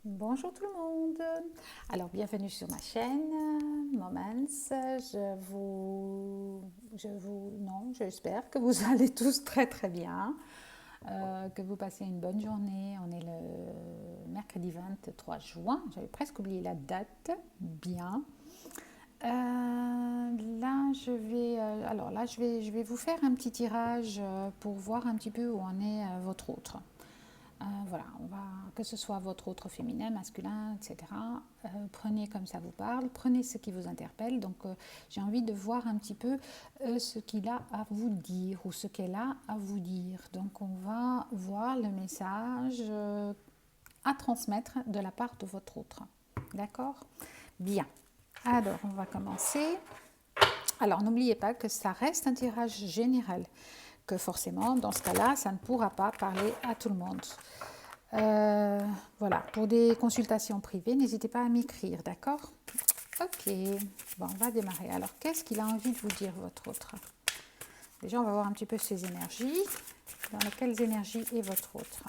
Bonjour tout le monde. Alors bienvenue sur ma chaîne Moments. Non, j'espère que vous allez tous très très bien, que vous passez une bonne journée. On est le mercredi 23 juin. J'avais presque oublié la date. Bien. Je vais vous faire un petit tirage pour voir un petit peu où en est votre autre. Voilà, que ce soit votre autre féminin, masculin, etc. Prenez comme ça vous parle, prenez ce qui vous interpelle. Donc, j'ai envie de voir un petit peu ce qu'il a à vous dire ou ce qu'elle a à vous dire. Donc, on va voir le message à transmettre de la part de votre autre. D'accord? Bien. Alors, on va commencer. Alors, n'oubliez pas que ça reste un tirage général, que forcément, dans ce cas-là, ça ne pourra pas parler à tout le monde. Voilà, pour des consultations privées, n'hésitez pas à m'écrire, d'accord? Ok, bon, on va démarrer. Alors, qu'est-ce qu'il a envie de vous dire, votre autre? Déjà, on va voir un petit peu ses énergies. Dans quelles énergies est votre autre?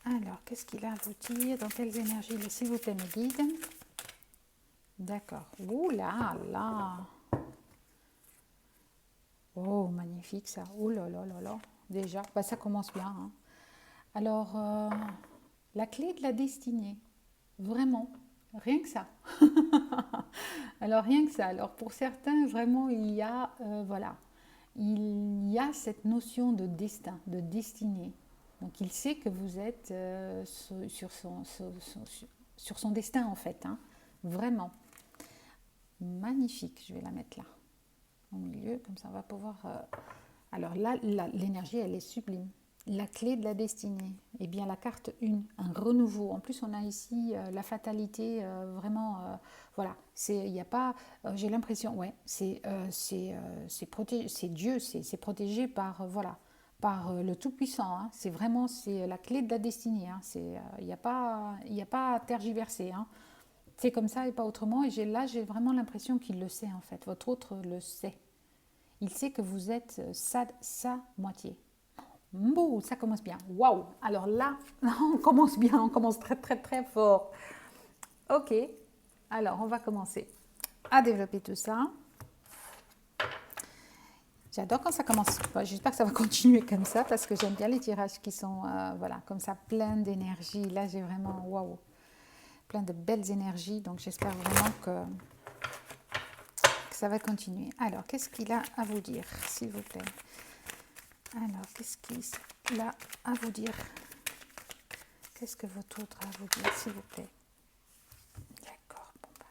Alors, qu'est-ce qu'il a à vous dire? Dans quelles énergies, s'il vous plaît, me guide? D'accord. Ouh là là! Oh, magnifique ça. Oh là là là là. Déjà, bah, ça commence bien, hein. Alors, la clé de la destinée. Vraiment. Rien que ça. Alors, rien que ça. Alors, pour certains, vraiment, voilà, il y a cette notion de destin, de destinée. Donc, il sait que vous êtes sur son destin, en fait, hein. Vraiment. Magnifique. Je vais la mettre là, au milieu, comme ça, on va pouvoir... Alors là, l'énergie, elle est sublime. La clé de la destinée. Eh bien, la carte 1, un renouveau. En plus, on a ici la fatalité, vraiment, voilà. Il y a pas, j'ai l'impression, ouais, c'est Dieu, c'est protégé par, voilà, par le Tout-Puissant, hein. C'est vraiment, c'est la clé de la destinée, hein. Il y a pas à tergiverser, hein. C'est comme ça et pas autrement. Et j'ai vraiment l'impression qu'il le sait, en fait. Votre autre le sait. Il sait que vous êtes sa moitié. Mbou, ça commence bien. Waouh! Alors là, on commence bien, on commence très très très fort. Ok, alors on va commencer à développer tout ça. J'adore quand ça commence. J'espère que ça va continuer comme ça parce que j'aime bien les tirages qui sont voilà, comme ça, plein d'énergie. Là, j'ai vraiment waouh, plein de belles énergies. Donc j'espère vraiment que ça va continuer. Alors, qu'est-ce qu'il a à vous dire, s'il vous plaît? Alors, qu'est-ce qu'il a à vous dire? Qu'est-ce que votre autre a à vous dire, s'il vous plaît? D'accord, bon bah.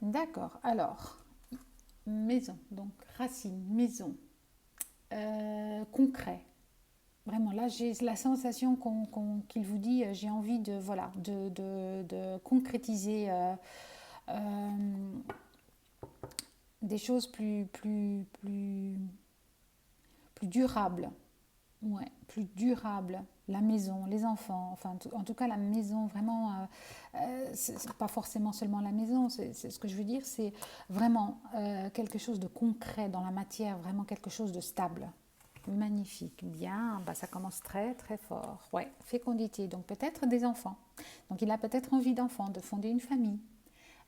D'accord, alors, maison, donc racine, maison, concret. Vraiment, là, j'ai la sensation qu'il vous dit, j'ai envie de, voilà, de concrétiser des choses plus durables. Ouais, plus durable, la maison, les enfants, enfin en tout cas la maison vraiment, c'est pas forcément seulement la maison, c'est ce que je veux dire, c'est vraiment quelque chose de concret dans la matière, vraiment quelque chose de stable. Magnifique, bien, bah, ça commence très très fort. Ouais, fécondité, donc peut-être des enfants. Donc il a peut-être envie d'enfants, de fonder une famille.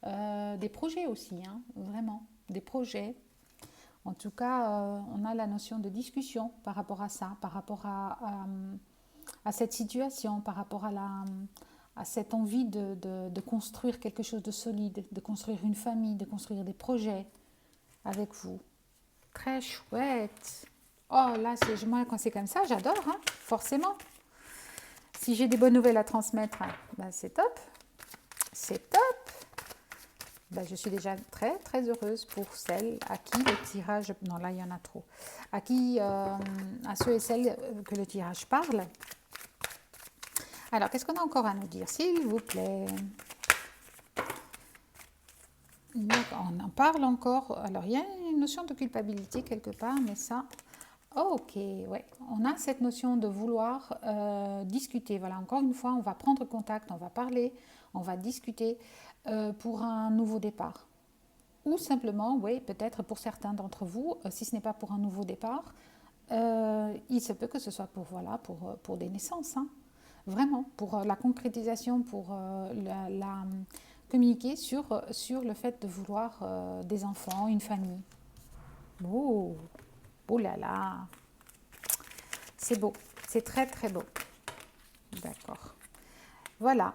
Des projets aussi, hein, vraiment, des projets. En tout cas, on a la notion de discussion par rapport à ça, par rapport à cette situation, par rapport à cette envie de construire quelque chose de solide, de construire une famille, de construire des projets avec vous. Très chouette. Oh là, moi, quand c'est comme ça, j'adore, hein, forcément. Si j'ai des bonnes nouvelles à transmettre, ben c'est top. C'est top. Ben, je suis déjà très très heureuse pour celles à qui le tirage, non là il y en a trop, à ceux et celles que le tirage parle. Alors qu'est-ce qu'on a encore à nous dire, s'il vous plaît? On en parle encore. Alors il y a une notion de culpabilité quelque part, mais ça, ok, ouais, on a cette notion de vouloir discuter. Voilà, encore une fois, on va prendre contact, on va parler, on va discuter pour un nouveau départ. Ou simplement, oui, peut-être pour certains d'entre vous, si ce n'est pas pour un nouveau départ, il se peut que ce soit pour, voilà, pour des naissances, hein. vraiment, pour la concrétisation, pour communiquer sur le fait de vouloir des enfants, une famille. Oh, oh là là, c'est beau, c'est très très beau. D'accord. Voilà,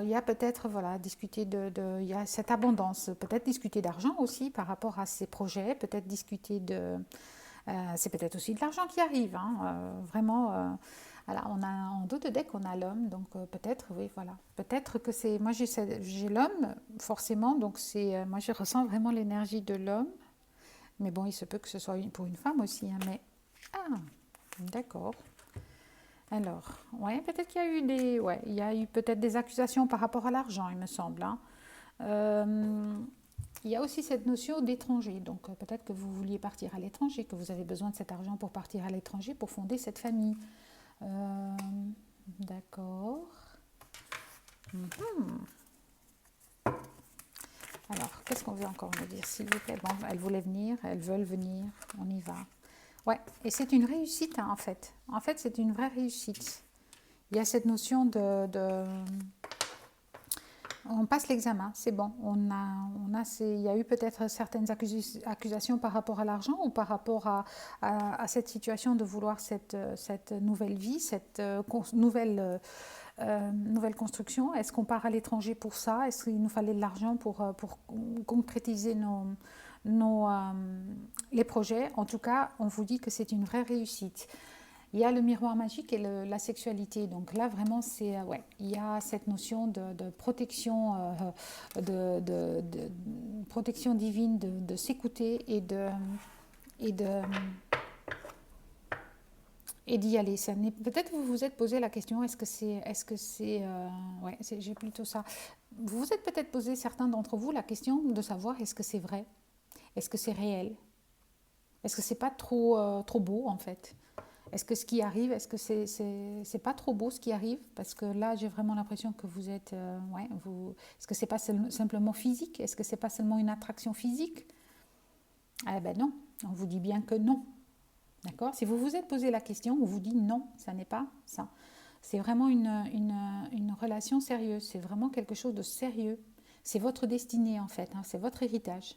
il y a peut-être, voilà, discuter il y a cette abondance, peut-être discuter d'argent aussi par rapport à ces projets, peut-être discuter c'est peut-être aussi de l'argent qui arrive, hein, vraiment, voilà, on a en dos de deck, on a l'homme, donc peut-être, oui, voilà, peut-être que moi j'ai l'homme, forcément, donc moi je ressens vraiment l'énergie de l'homme, mais bon, il se peut que ce soit pour une femme aussi, hein, mais, ah, d'accord. Alors, ouais, peut-être qu'il y a eu il y a eu peut-être des accusations par rapport à l'argent, il me semble, hein. Euh, il y a aussi cette notion d'étranger, donc peut-être que vous vouliez partir à l'étranger, que vous avez besoin de cet argent pour partir à l'étranger, pour fonder cette famille. Euh, d'accord. Mhm. Alors, qu'est-ce qu'on veut encore me dire, s'il vous plaît? Bon, elles voulaient venir, elles veulent venir, on y va. Ouais, et c'est une réussite, hein, en fait. En fait, c'est une vraie réussite. Il y a cette notion on passe l'examen, c'est bon. Il y a eu peut-être certaines accusations par rapport à l'argent ou par rapport à cette situation de vouloir cette nouvelle vie, cette nouvelle construction. Est-ce qu'on part à l'étranger pour ça? Est-ce qu'il nous fallait de l'argent pour concrétiser les projets? En tout cas, on vous dit que c'est une vraie réussite. Il y a le miroir magique et la sexualité. Donc là, vraiment, ouais, il y a cette notion de protection, de protection divine, de s'écouter et de et d'y aller. Peut-être vous vous êtes posé la question, ouais, j'ai plutôt ça. Vous vous êtes peut-être posé, certains d'entre vous, la question de savoir est-ce que c'est vrai, est-ce que c'est réel, est-ce que c'est pas trop beau en fait. Est-ce que ce qui arrive, est-ce que c'est pas trop beau ce qui arrive? Parce que là, j'ai vraiment l'impression que vous êtes, ouais, est-ce que c'est pas simplement physique? Est-ce que c'est pas seulement une attraction physique? Eh ben non, on vous dit bien que non. D'accord? Si vous vous êtes posé la question, on vous dit non, ça n'est pas ça. C'est vraiment une relation sérieuse, c'est vraiment quelque chose de sérieux. C'est votre destinée en fait, hein, c'est votre héritage.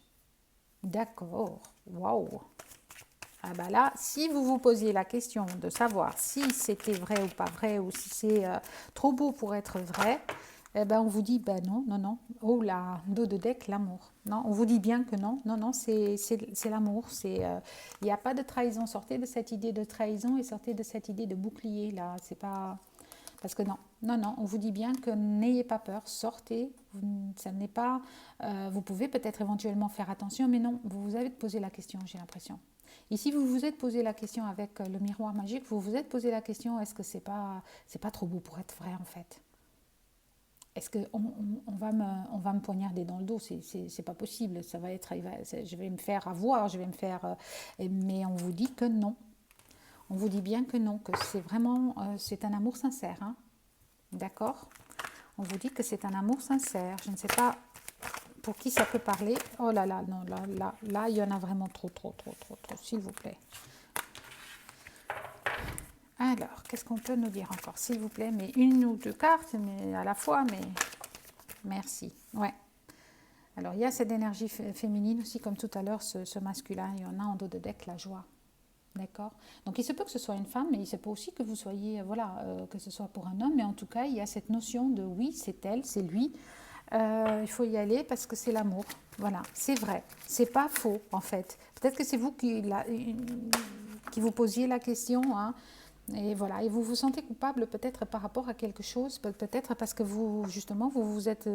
D'accord, waouh! Ah bah là, si vous vous posiez la question de savoir si c'était vrai ou pas vrai, ou si c'est trop beau pour être vrai, eh ben on vous dit ben non, non, non. Oh là, dos de deck, l'amour. Non, on vous dit bien que non, non, non, c'est l'amour. Il n'y a pas de trahison. Sortez de cette idée de trahison et sortez de cette idée de bouclier là. C'est pas parce que non, non, non, on vous dit bien que n'ayez pas peur, sortez. Ça n'est pas. Vous pouvez peut-être éventuellement faire attention, mais non, vous vous avez posé la question, j'ai l'impression. Ici, vous vous êtes posé la question avec le miroir magique, vous vous êtes posé la question, est-ce que c'est pas trop beau pour être vrai en fait? Est-ce qu'on on va me poignarder dans le dos? C'est pas possible, ça va être, je vais me faire avoir, je vais me faire, mais on vous dit que non. On vous dit bien que non, que c'est vraiment, c'est un amour sincère, hein. D'accord? On vous dit que c'est un amour sincère. Je ne sais pas pour qui ça peut parler. Oh là là, non, là, il y en a vraiment trop, trop, trop, trop, trop, s'il vous plaît. Alors, qu'est-ce qu'on peut nous dire encore, s'il vous plaît? Mais une ou deux cartes, mais à la fois, mais merci. Ouais. Alors, il y a cette énergie féminine aussi, comme tout à l'heure, ce masculin. Il y en a en dos de deck, la joie. D'accord? Donc, il se peut que ce soit une femme, mais il se peut aussi que vous soyez, voilà, que ce soit pour un homme. Mais en tout cas, il y a cette notion de oui, c'est elle, c'est lui. Il faut y aller parce que c'est l'amour. Voilà, c'est vrai. C'est pas faux, en fait. Peut-être que c'est vous qui vous posiez la question, hein. Et voilà, et vous vous sentez coupable peut-être par rapport à quelque chose, peut-être parce que vous, justement, vous vous êtes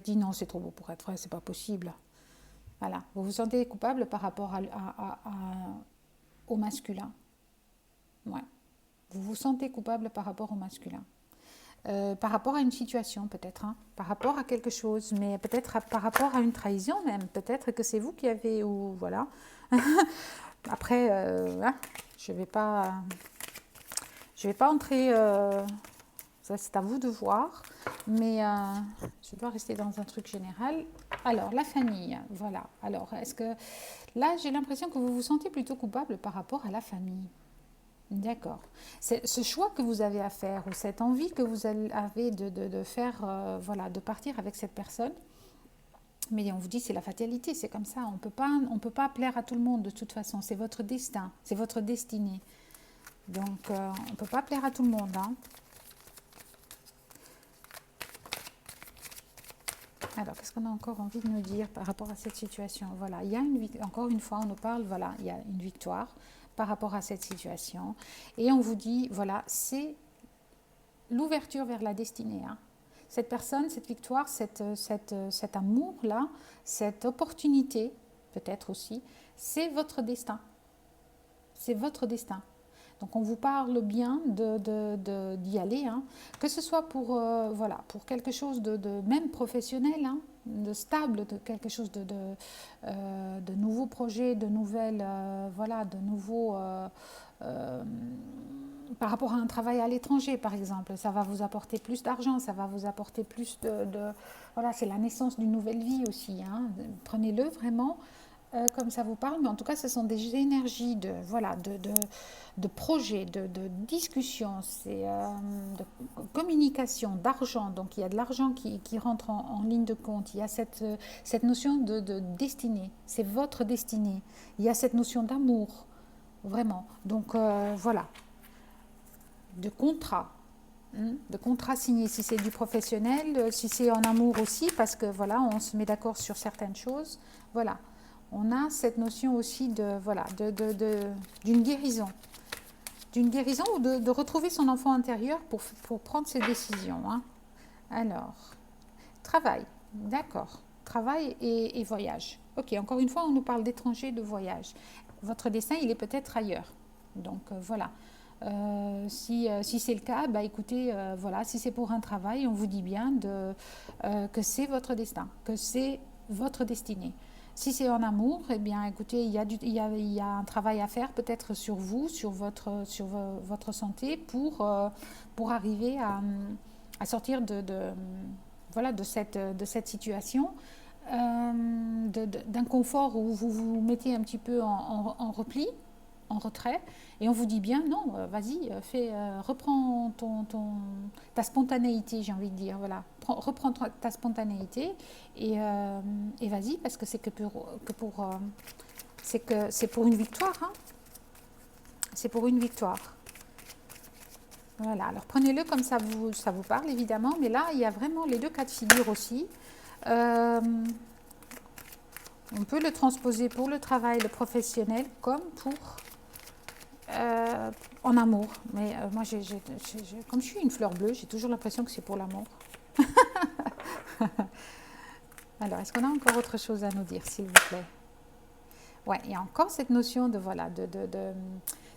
dit non, c'est trop beau pour être vrai, c'est pas possible. Voilà, vous vous sentez coupable par rapport au masculin. Ouais, vous vous sentez coupable par rapport au masculin. Par rapport à une situation peut-être, hein, par rapport à quelque chose, mais peut-être par rapport à une trahison même, peut-être que c'est vous qui avez, ou voilà. Après, hein, je vais pas entrer, ça c'est à vous de voir, mais je dois rester dans un truc général. Alors, la famille, voilà. Alors, est-ce que là, j'ai l'impression que vous vous sentez plutôt coupable par rapport à la famille. D'accord. C'est ce choix que vous avez à faire ou cette envie que vous avez de faire, voilà, de partir avec cette personne. Mais on vous dit c'est la fatalité, c'est comme ça. On peut pas plaire à tout le monde de toute façon. C'est votre destin, c'est votre destinée. Donc on ne peut pas plaire à tout le monde, hein. Alors, qu'est-ce qu'on a encore envie de nous dire par rapport à cette situation? Voilà, il y a encore une fois, on nous parle, voilà, il y a une victoire par rapport à cette situation. Et on vous dit, voilà, c'est l'ouverture vers la destinée, hein. Cette personne, cette victoire, cet amour-là, cette opportunité, peut-être aussi, c'est votre destin. C'est votre destin. Donc on vous parle bien d'y aller, hein, que ce soit pour, voilà, pour quelque chose même professionnel, hein, de stable, de quelque chose de nouveaux projets, de nouvelles, voilà, de nouveaux, euh, par rapport à un travail à l'étranger par exemple, ça va vous apporter plus d'argent, ça va vous apporter plus voilà, c'est la naissance d'une nouvelle vie aussi, hein. Prenez-le vraiment comme ça vous parle, mais en tout cas, ce sont des énergies de, voilà, de projets, de discussions, c'est de communication, d'argent. Donc, il y a de l'argent qui rentre en ligne de compte. Il y a cette notion de destinée. C'est votre destinée. Il y a cette notion d'amour, vraiment. Donc, voilà, de contrat. De contrat signé si c'est du professionnel, si c'est en amour aussi, parce que voilà, on se met d'accord sur certaines choses. Voilà, on a cette notion aussi de voilà d'une guérison ou de retrouver son enfant intérieur pour prendre ses décisions, hein. Alors, travail, d'accord, travail et voyage. Ok, encore une fois, on nous parle d'étrangers, de voyage. Votre destin, il est peut-être ailleurs. Donc voilà. Si c'est le cas, bah, écoutez, voilà, si c'est pour un travail, on vous dit bien que c'est votre destin, que c'est votre destinée. Si c'est en amour, eh bien, écoutez, il y a un travail à faire peut-être sur vous, sur votre santé pour arriver à sortir voilà, de cette situation, d'un confort où vous vous mettez un petit peu en repli, en retrait, et on vous dit bien non, vas-y, reprends ta spontanéité, j'ai envie de dire, voilà, reprends ta spontanéité et vas-y, parce que c'est pour une victoire, hein. C'est pour une victoire. Voilà, alors prenez-le comme ça vous parle évidemment, mais là il y a vraiment les deux cas de figure aussi. Euh, on peut le transposer pour le travail, le professionnel, comme pour en amour. Mais moi, comme je suis une fleur bleue, j'ai toujours l'impression que c'est pour l'amour. Alors, est-ce qu'on a encore autre chose à nous dire, s'il vous plaît? Ouais, il y a encore cette notion de voilà, de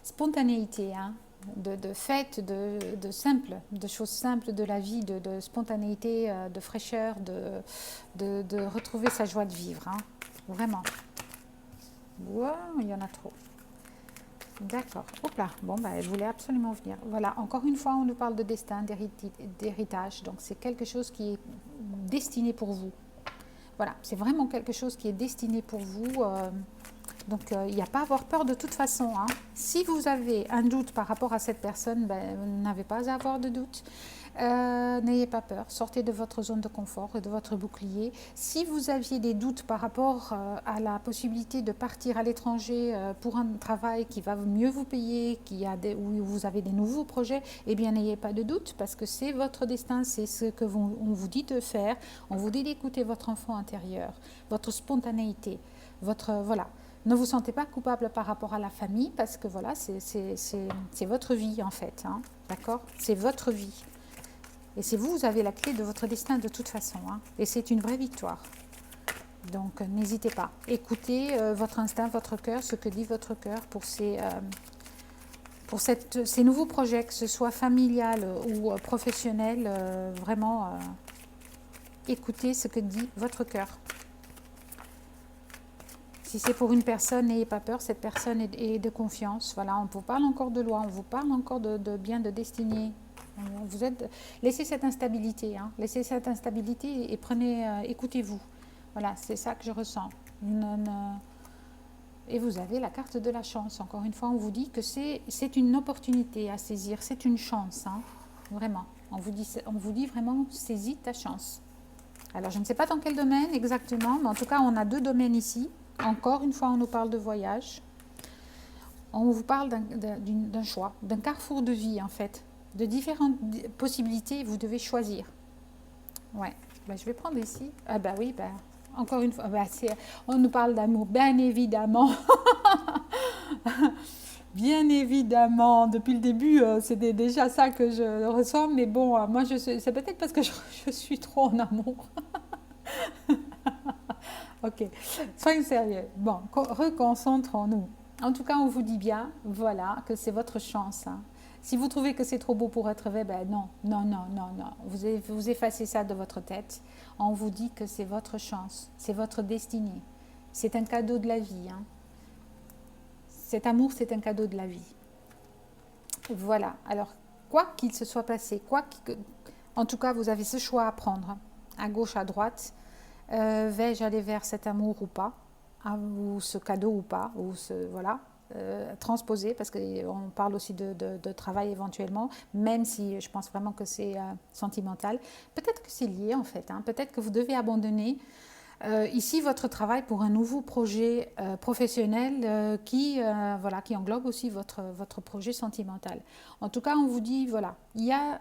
spontanéité, hein, de fête, de simple, de choses simples de la vie, de spontanéité, de fraîcheur, de retrouver sa joie de vivre, hein, vraiment. Wow, il y en a trop. D'accord. Hop là. Bon, bah, elle voulait absolument venir. Voilà. Encore une fois, on nous parle de destin, d'héritage. Donc, c'est quelque chose qui est destiné pour vous. Voilà. C'est vraiment quelque chose qui est destiné pour vous. Donc, il n'y a pas à avoir peur de toute façon, hein. Si vous avez un doute par rapport à cette personne, ben, vous n'avez pas à avoir de doute. N'ayez pas peur, sortez de votre zone de confort et de votre bouclier. Si vous aviez des doutes par rapport à la possibilité de partir à l'étranger pour un travail qui va mieux vous payer, où vous avez des nouveaux projets, eh bien n'ayez pas de doute parce que c'est votre destin, c'est ce que on vous dit de faire. On vous dit d'écouter votre enfant intérieur, votre spontanéité, voilà. Ne vous sentez pas coupable par rapport à la famille parce que voilà, c'est votre vie en fait, hein, d'accord? C'est votre vie. Et c'est vous avez la clé de votre destin de toute façon, hein. Et c'est une vraie victoire. Donc n'hésitez pas. Écoutez votre instinct, votre cœur, ce que dit votre cœur pour ces nouveaux projets, que ce soit familial ou professionnel. Vraiment, écoutez ce que dit votre cœur. Si c'est pour une personne, n'ayez pas peur, cette personne est de confiance. Voilà, on vous parle encore de loi, on vous parle encore de bien, de destinée. Laissez cette instabilité, hein. Laissez cette instabilité et écoutez-vous. Voilà, c'est ça que je ressens. Et vous avez la carte de la chance. Encore une fois, on vous dit que c'est une opportunité à saisir, c'est une chance, hein, vraiment. On vous dit vraiment, saisis ta chance. Alors, je ne sais pas dans quel domaine exactement, mais en tout cas, on a deux domaines ici. Encore une fois, on nous parle de voyage. On vous parle d'un choix, d'un carrefour de vie, en fait. De différentes possibilités, vous devez choisir. Ouais, ben, je vais prendre ici. Ah bah oui, bah, encore une fois, bah, on nous parle d'amour, bien évidemment. Bien évidemment, depuis le début, c'était déjà ça que je ressens, mais bon, moi, c'est peut-être parce que je suis trop en amour. Ok, soyons sérieux. Bon, reconcentrons-nous. En tout cas, on vous dit bien, voilà, que c'est votre chance, hein. Si vous trouvez que c'est trop beau pour être vrai, ben non, non, non, non, non. Vous effacez ça de votre tête. On vous dit que c'est votre chance, c'est votre destinée. C'est un cadeau de la vie, hein. Cet amour, c'est un cadeau de la vie. Voilà. Alors, quoi qu'il se soit passé, en tout cas, vous avez ce choix à prendre, à gauche, à droite. Vais-je aller vers cet amour ou pas, ou ce cadeau ou pas, voilà, transposer, parce qu'on parle aussi de travail éventuellement, même si je pense vraiment que c'est sentimental. Peut-être que c'est lié en fait, hein. Peut-être que vous devez abandonner ici votre travail pour un nouveau projet professionnel voilà, qui englobe aussi votre projet sentimental. En tout cas, on vous dit, voilà, il y a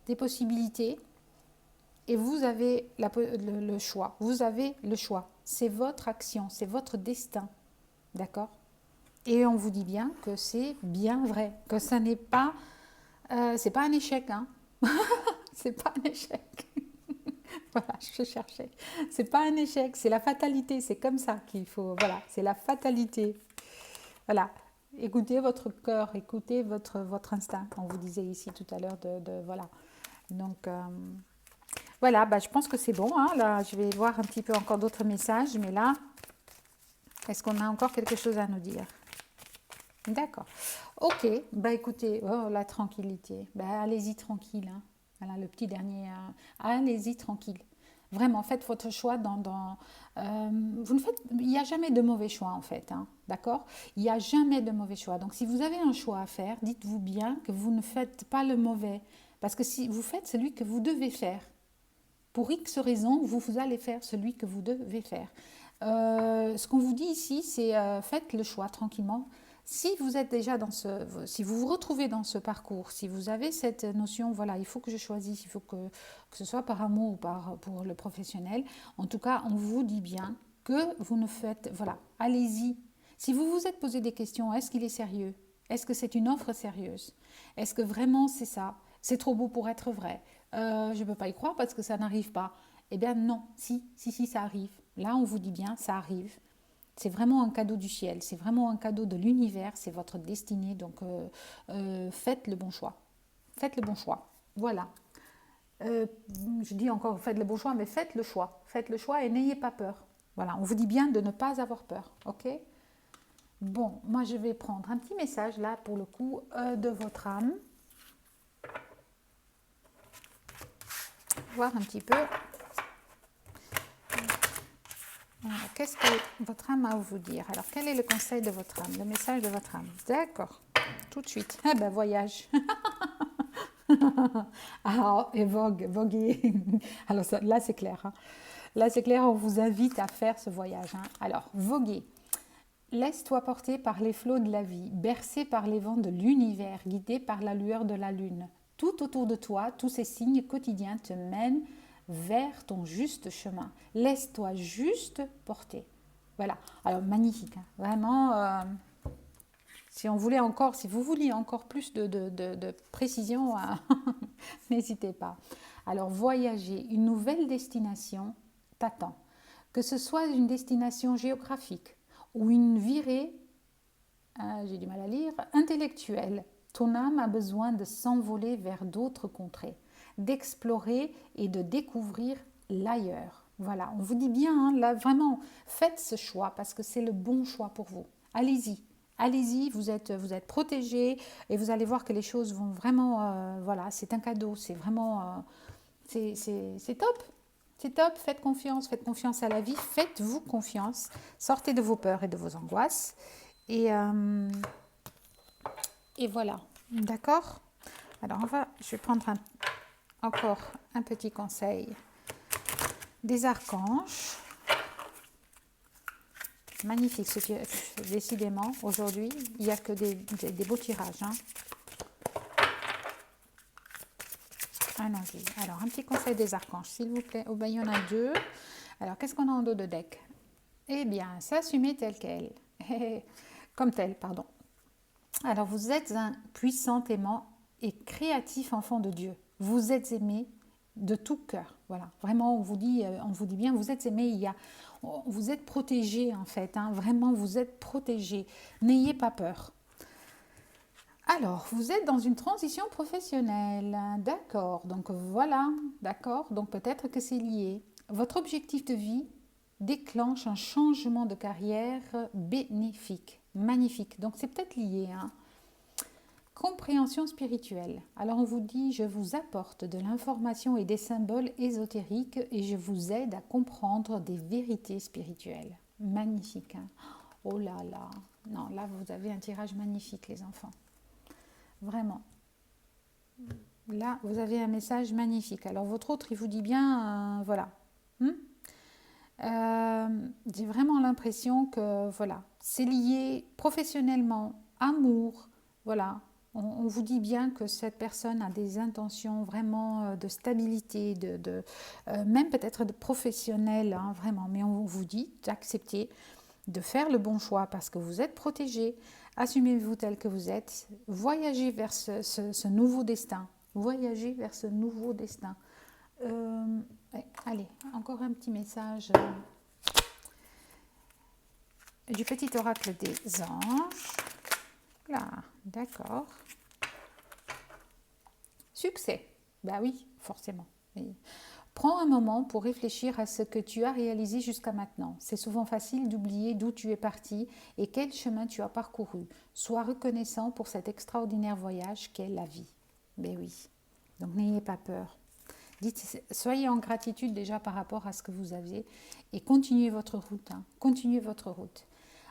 des possibilités. Et vous avez le choix. Vous avez le choix. C'est votre action, c'est votre destin. D'accord? Et on vous dit bien que c'est bien vrai. Que ça n'est pas... c'est pas un échec. Hein. C'est pas un échec. Voilà, je cherchais. C'est pas un échec, c'est la fatalité. C'est comme ça qu'il faut... Voilà, c'est la fatalité. Voilà. Écoutez votre cœur, écoutez votre instinct. On vous disait ici tout à l'heure voilà. Donc... voilà, bah, je pense que c'est bon, hein. Là, je vais voir un petit peu encore d'autres messages, mais là, est-ce qu'on a encore quelque chose à nous dire? D'accord. Ok, bah écoutez, oh, la tranquillité. Bah, allez-y tranquille, hein. Voilà, le petit dernier. Allez-y tranquille. Vraiment, faites votre choix vous ne faites, il n'y a jamais de mauvais choix en fait, hein, d'accord? Il n'y a jamais de mauvais choix. Donc si vous avez un choix à faire, dites-vous bien que vous ne faites pas le mauvais. Parce que si vous faites celui que vous devez faire, pour X raisons, vous allez faire celui que vous devez faire. Ce qu'on vous dit ici, c'est faites le choix tranquillement. Si vous êtes déjà si vous vous retrouvez dans ce parcours, si vous avez cette notion, voilà, il faut que je choisisse, il faut que ce soit par amour ou pour le professionnel, en tout cas, on vous dit bien que vous ne faites, voilà, allez-y. Si vous vous êtes posé des questions, est-ce qu'il est sérieux? Est-ce que c'est une offre sérieuse? Est-ce que vraiment c'est ça? C'est trop beau pour être vrai. Je ne peux pas y croire parce que ça n'arrive pas. Eh bien non, si, ça arrive. Là, on vous dit bien, ça arrive. C'est vraiment un cadeau du ciel, c'est vraiment un cadeau de l'univers, c'est votre destinée. Donc, faites le bon choix. Faites le bon choix. Voilà. Je dis encore, faites le bon choix, mais faites le choix. Faites le choix et n'ayez pas peur. Voilà, on vous dit bien de ne pas avoir peur. Ok? Bon, moi, je vais prendre un petit message là, pour le coup, de votre âme. Voir un petit peu. Qu'est-ce que votre âme a à vous dire? Alors, quel est le conseil de votre âme, le message de votre âme? D'accord, tout de suite. Eh ben, voyage. Et voguer. Alors, là, c'est clair. Hein. Là, c'est clair, on vous invite à faire ce voyage. Hein. Alors, voguer. Laisse-toi porter par les flots de la vie, bercé par les vents de l'univers, guidé par la lueur de la lune. Tout autour de toi, tous ces signes quotidiens te mènent vers ton juste chemin. Laisse-toi juste porter. Voilà. Alors, magnifique. Hein. Vraiment, si vous vouliez encore plus de précision, n'hésitez pas. Alors, voyager, une nouvelle destination t'attend. Que ce soit une destination géographique ou une virée, j'ai du mal à lire, intellectuelle, ton âme a besoin de s'envoler vers d'autres contrées, d'explorer et de découvrir l'ailleurs. Voilà, on vous dit bien, hein, là vraiment, faites ce choix parce que c'est le bon choix pour vous. Allez-y, allez-y, vous êtes protégés et vous allez voir que les choses vont vraiment, voilà, c'est un cadeau, c'est vraiment, c'est top. C'est top, faites confiance à la vie, faites-vous confiance. Sortez de vos peurs et de vos angoisses. Et voilà, d'accord? Alors, je vais prendre encore un petit conseil des archanges. Magnifique, décidément, aujourd'hui, il n'y a que des beaux tirages. Hein. Ah non, alors, un petit conseil des archanges, s'il vous plaît. Oh, ben, il y en a deux. Alors, qu'est-ce qu'on a en dos de deck? Eh bien, s'assumer tel quel. Comme tel, pardon. Alors, vous êtes un puissant aimant et créatif enfant de Dieu. Vous êtes aimé de tout cœur. Voilà, vraiment, on vous dit bien, vous êtes aimé, vous êtes protégé en fait. Hein, vraiment, vous êtes protégé. N'ayez pas peur. Alors, vous êtes dans une transition professionnelle. D'accord, donc voilà, d'accord, donc peut-être que c'est lié. Votre objectif de vie déclenche un changement de carrière bénéfique, magnifique. Donc c'est peut-être lié. Hein. Compréhension spirituelle. Alors on vous dit, je vous apporte de l'information et des symboles ésotériques et je vous aide à comprendre des vérités spirituelles. Magnifique. Hein. Oh là là. Non, là vous avez un tirage magnifique les enfants. Vraiment. Là, vous avez un message magnifique. Alors votre autre, il vous dit bien, voilà. J'ai vraiment l'impression que voilà, c'est lié professionnellement, amour, voilà. On vous dit bien que cette personne a des intentions vraiment de stabilité, même peut-être de professionnel, hein, vraiment. Mais on vous dit d'accepter, de faire le bon choix parce que vous êtes protégé. Assumez-vous tel que vous êtes. Voyagez vers ce nouveau destin. Voyagez vers ce nouveau destin. Ouais, allez, encore un petit message du petit oracle des anges. Là, d'accord. Succès. Bah oui, forcément. Prends un moment pour réfléchir à ce que tu as réalisé jusqu'à maintenant. C'est souvent facile d'oublier d'où tu es parti et quel chemin tu as parcouru. Sois reconnaissant pour cet extraordinaire voyage qu'est la vie. Ben oui. Donc n'ayez pas peur. Soyez en gratitude déjà par rapport à ce que vous aviez et continuez votre route. Hein. Continuez votre route.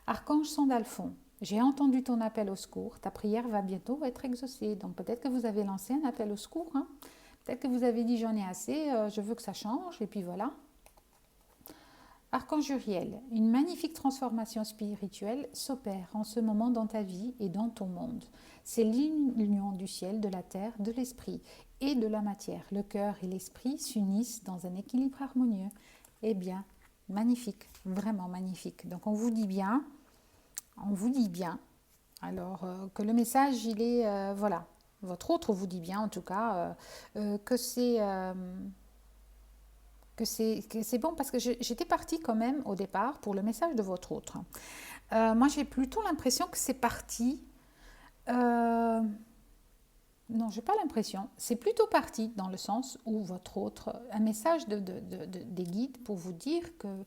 Archange Sandalphon, j'ai entendu ton appel au secours. Ta prière va bientôt être exaucée. Donc peut-être que vous avez lancé un appel au secours. Hein. Peut-être que vous avez dit j'en ai assez, je veux que ça change. Et puis voilà. Archange Uriel, une magnifique transformation spirituelle s'opère en ce moment dans ta vie et dans ton monde. C'est l'union du ciel, de la terre, de l'esprit et de la matière. Le cœur et l'esprit s'unissent dans un équilibre harmonieux. Eh bien, magnifique, vraiment magnifique. Donc on vous dit bien, alors que le message, il est, voilà, votre autre vous dit bien en tout cas, que c'est bon parce que j'étais partie quand même au départ pour le message de votre autre. Moi, j'ai plutôt l'impression que c'est parti. Non, j'ai pas l'impression. C'est plutôt parti dans le sens où votre autre, un message des guides pour vous dire que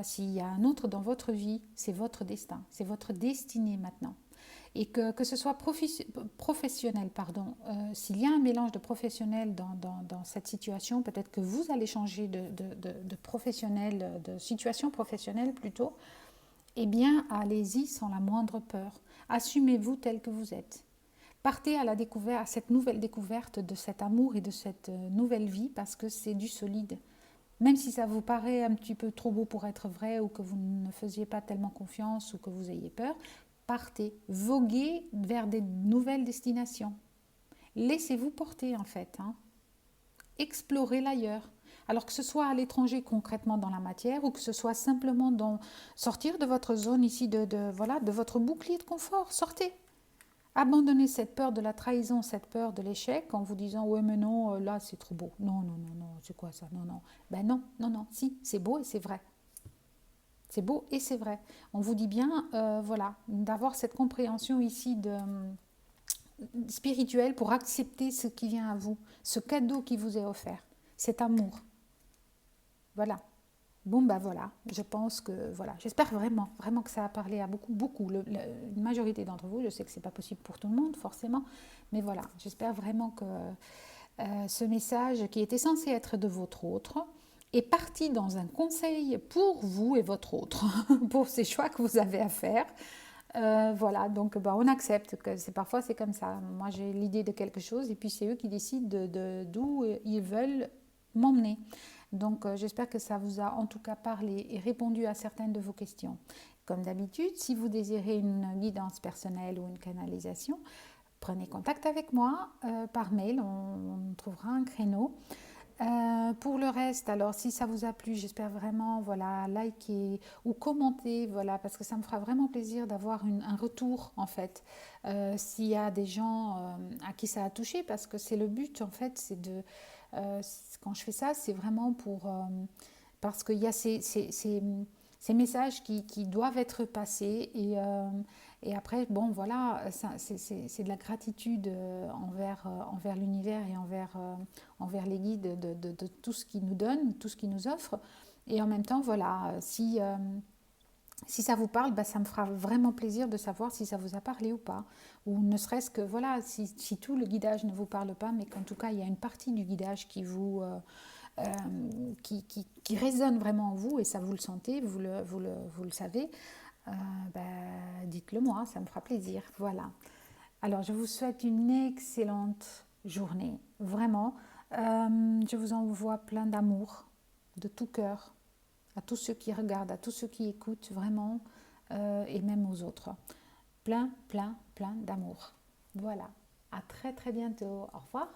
s'il y a un autre dans votre vie, c'est votre destin, c'est votre destinée maintenant. Et que ce soit professionnel, pardon, s'il y a un mélange de professionnel dans cette situation, peut-être que vous allez changer de professionnel, de situation professionnelle plutôt, eh bien, allez-y sans la moindre peur. Assumez-vous tel que vous êtes. Partez à la découverte, à cette nouvelle découverte de cet amour et de cette nouvelle vie parce que c'est du solide. Même si ça vous paraît un petit peu trop beau pour être vrai ou que vous ne faisiez pas tellement confiance ou que vous ayez peur, partez, voguez vers des nouvelles destinations. Laissez-vous porter en fait. Hein. Explorez l'ailleurs. Alors que ce soit à l'étranger concrètement dans la matière ou que ce soit simplement sortir de votre zone ici, de votre bouclier de confort. Sortez. Abandonnez cette peur de la trahison, cette peur de l'échec en vous disant ouais mais non, là c'est trop beau. Non, c'est quoi ça? Non. Ben non, si, c'est beau et c'est vrai. C'est beau et c'est vrai. On vous dit bien, voilà, d'avoir cette compréhension ici spirituelle pour accepter ce qui vient à vous, ce cadeau qui vous est offert, cet amour. Voilà. Bon, ben voilà, je pense que, voilà, j'espère vraiment que ça a parlé à beaucoup, une majorité d'entre vous. Je sais que ce n'est pas possible pour tout le monde, forcément, mais voilà, j'espère vraiment que ce message qui était censé être de votre autre, est parti dans un conseil pour vous et votre autre, pour ces choix que vous avez à faire. Voilà, donc bah, on accepte que parfois c'est comme ça. Moi j'ai l'idée de quelque chose et puis c'est eux qui décident d'où ils veulent m'emmener. Donc j'espère que ça vous a en tout cas parlé et répondu à certaines de vos questions. Comme d'habitude, si vous désirez une guidance personnelle ou une canalisation, prenez contact avec moi par mail, on trouvera un créneau. Pour le reste, alors si ça vous a plu, j'espère vraiment, voilà, likez ou commentez, voilà, parce que ça me fera vraiment plaisir d'avoir un retour en fait. S'il y a des gens à qui ça a touché, parce que c'est le but en fait, c'est quand je fais ça, c'est vraiment parce qu'il y a ces messages qui doivent être passés et après, bon, voilà, c'est de la gratitude envers l'univers et envers les guides de tout ce qu'ils nous donnent, tout ce qu'ils nous offrent. Et en même temps, voilà, si ça vous parle, bah, ça me fera vraiment plaisir de savoir si ça vous a parlé ou pas. Ou ne serait-ce que, voilà, si tout le guidage ne vous parle pas, mais qu'en tout cas, il y a une partie du guidage euh, qui résonne vraiment en vous, et ça vous le sentez, vous le savez, dites-le moi, ça me fera plaisir. Voilà. Alors, je vous souhaite une excellente journée, vraiment. Je vous envoie plein d'amour, de tout cœur, à tous ceux qui regardent, à tous ceux qui écoutent, vraiment, et même aux autres. Plein, plein, plein d'amour. Voilà. À très, très bientôt. Au revoir.